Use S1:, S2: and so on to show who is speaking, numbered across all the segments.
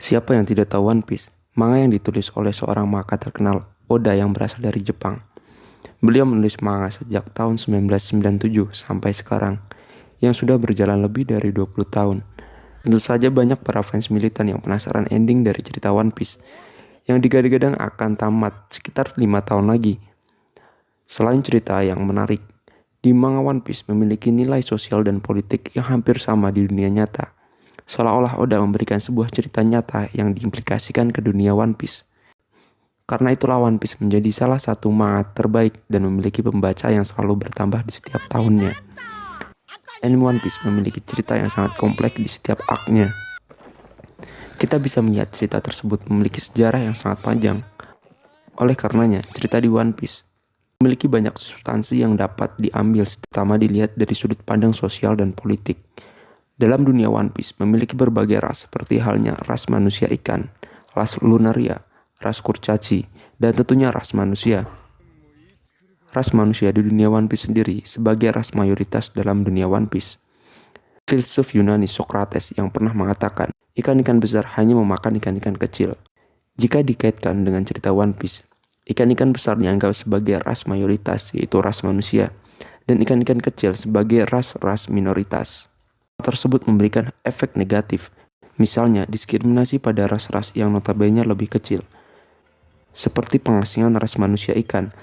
S1: Siapa yang tidak tahu One Piece? Manga yang ditulis oleh seorang mangaka terkenal, Oda, yang berasal dari Jepang. Beliau menulis manga sejak tahun 1997 sampai sekarang, yang sudah berjalan lebih dari 20 tahun. Tentu saja banyak para fans militan yang penasaran ending dari cerita One Piece, yang digadang-gadang akan tamat sekitar 5 tahun lagi. Selain cerita yang menarik, di manga One Piece memiliki nilai sosial dan politik yang hampir sama di dunia nyata. Seolah-olah Oda memberikan sebuah cerita nyata yang diimplikasikan ke dunia One Piece. Karena itulah One Piece menjadi salah satu manga terbaik dan memiliki pembaca yang selalu bertambah di setiap tahunnya. Anime One Piece memiliki cerita yang sangat kompleks di setiap arc-nya. Kita bisa melihat cerita tersebut memiliki sejarah yang sangat panjang. Oleh karenanya, cerita di One Piece memiliki banyak substansi yang dapat diambil, terutama dilihat dari sudut pandang sosial dan politik. Dalam dunia One Piece memiliki berbagai ras seperti halnya ras manusia ikan, ras lunaria, ras kurcaci, dan tentunya ras manusia. Ras manusia di dunia One Piece sendiri sebagai ras mayoritas dalam dunia One Piece. Filsuf Yunani Socrates yang pernah mengatakan, ikan-ikan besar hanya memakan ikan-ikan kecil. Jika dikaitkan dengan cerita One Piece, ikan-ikan besar dianggap sebagai ras mayoritas, yaitu ras manusia, dan ikan-ikan kecil sebagai ras-ras minoritas. Tersebut memberikan efek negatif, misalnya diskriminasi pada ras-ras yang notabene lebih kecil, seperti pengasingan ras manusia ikan.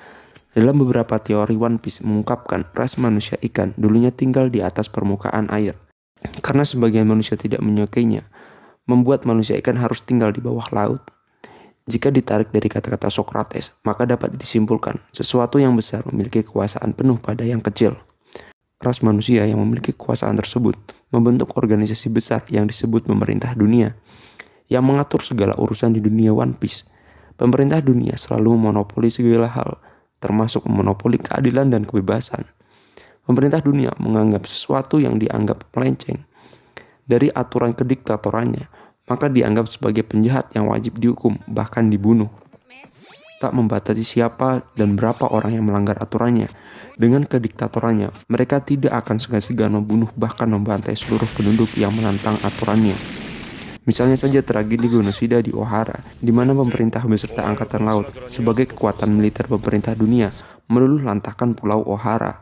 S1: Dalam beberapa teori One Piece mengungkapkan ras manusia ikan dulunya tinggal di atas permukaan air, karena sebagian manusia tidak menyukainya, membuat manusia ikan harus tinggal di bawah laut. Jika ditarik dari kata-kata Socrates, maka dapat disimpulkan sesuatu yang besar memiliki kekuasaan penuh pada yang kecil. Ras manusia yang memiliki kekuasaan tersebut membentuk organisasi besar yang disebut pemerintah dunia, yang mengatur segala urusan di dunia One Piece. Pemerintah dunia selalu memonopoli segala hal, termasuk memonopoli keadilan dan kebebasan. Pemerintah dunia menganggap sesuatu yang dianggap melenceng dari aturan kediktatorannya, maka dianggap sebagai penjahat yang wajib dihukum, bahkan dibunuh. Tak membatasi siapa dan berapa orang yang melanggar aturannya. Dengan kediktatorannya, mereka tidak akan segan-segan membunuh bahkan membantai seluruh penduduk yang menantang aturannya. Misalnya saja tragedi genosida di Ohara, di mana pemerintah beserta angkatan laut sebagai kekuatan militer pemerintah dunia meluluh lantahkan Pulau Ohara.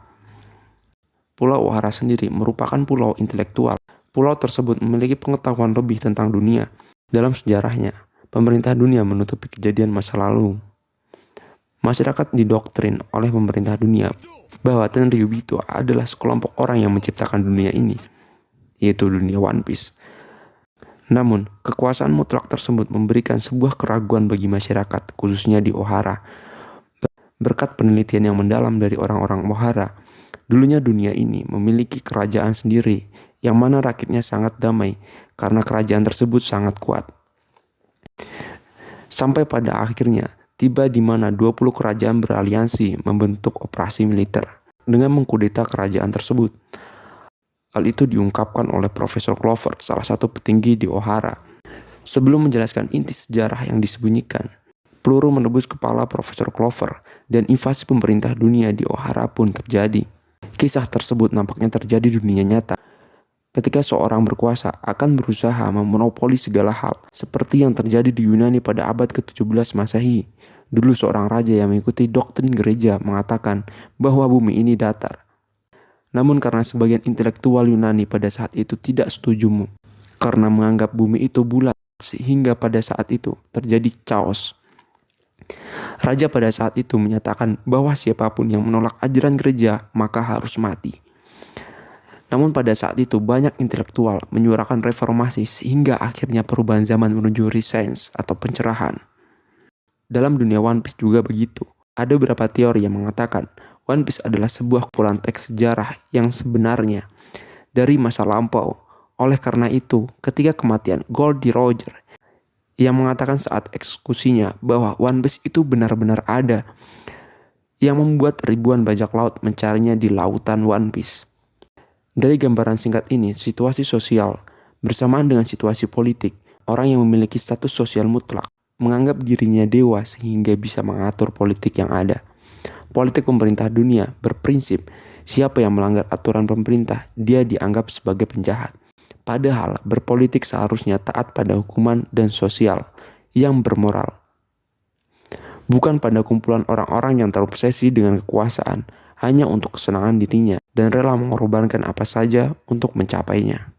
S1: Pulau Ohara sendiri merupakan pulau intelektual. Pulau tersebut memiliki pengetahuan lebih tentang dunia. Dalam sejarahnya, pemerintah dunia menutupi kejadian masa lalu. Masyarakat didoktrin oleh pemerintah dunia bahwa Tenryubito adalah sekelompok orang yang menciptakan dunia ini, yaitu dunia One Piece. Namun, kekuasaan mutlak tersebut memberikan sebuah keraguan bagi masyarakat, khususnya di Ohara. Berkat penelitian yang mendalam dari orang-orang Ohara, dulunya dunia ini memiliki kerajaan sendiri, yang mana rakyatnya sangat damai, karena kerajaan tersebut sangat kuat. Sampai pada akhirnya, tiba di mana 20 kerajaan beraliansi membentuk operasi militer dengan mengkudeta kerajaan tersebut. Hal itu diungkapkan oleh Profesor Clover, salah satu petinggi di Ohara. Sebelum menjelaskan inti sejarah yang disembunyikan, peluru menembus kepala Profesor Clover dan invasi pemerintah dunia di Ohara pun terjadi. Kisah tersebut nampaknya terjadi di dunia nyata, ketika seorang berkuasa akan berusaha memonopoli segala hal, seperti yang terjadi di Yunani pada abad ke-17 Masehi. Dulu seorang raja yang mengikuti doktrin gereja mengatakan bahwa bumi ini datar. Namun karena sebagian intelektual Yunani pada saat itu tidak setuju karena menganggap bumi itu bulat, sehingga pada saat itu terjadi chaos. Raja pada saat itu menyatakan bahwa siapapun yang menolak ajaran gereja maka harus mati. Namun pada saat itu banyak intelektual menyuarakan reformasi sehingga akhirnya perubahan zaman menuju Renaissance atau pencerahan. Dalam dunia One Piece juga begitu. Ada beberapa teori yang mengatakan One Piece adalah sebuah kumpulan teks sejarah yang sebenarnya dari masa lampau. Oleh karena itu, ketika kematian Goldie Roger yang mengatakan saat eksekusinya bahwa One Piece itu benar-benar ada, yang membuat ribuan bajak laut mencarinya di lautan One Piece. Dari gambaran singkat ini, situasi sosial bersamaan dengan situasi politik, orang yang memiliki status sosial mutlak menganggap dirinya dewa sehingga bisa mengatur politik yang ada. Politik pemerintah dunia berprinsip siapa yang melanggar aturan pemerintah, dia dianggap sebagai penjahat. Padahal berpolitik seharusnya taat pada hukuman dan sosial yang bermoral. Bukan pada kumpulan orang-orang yang terobsesi dengan kekuasaan hanya untuk kesenangan dirinya dan rela mengorbankan apa saja untuk mencapainya.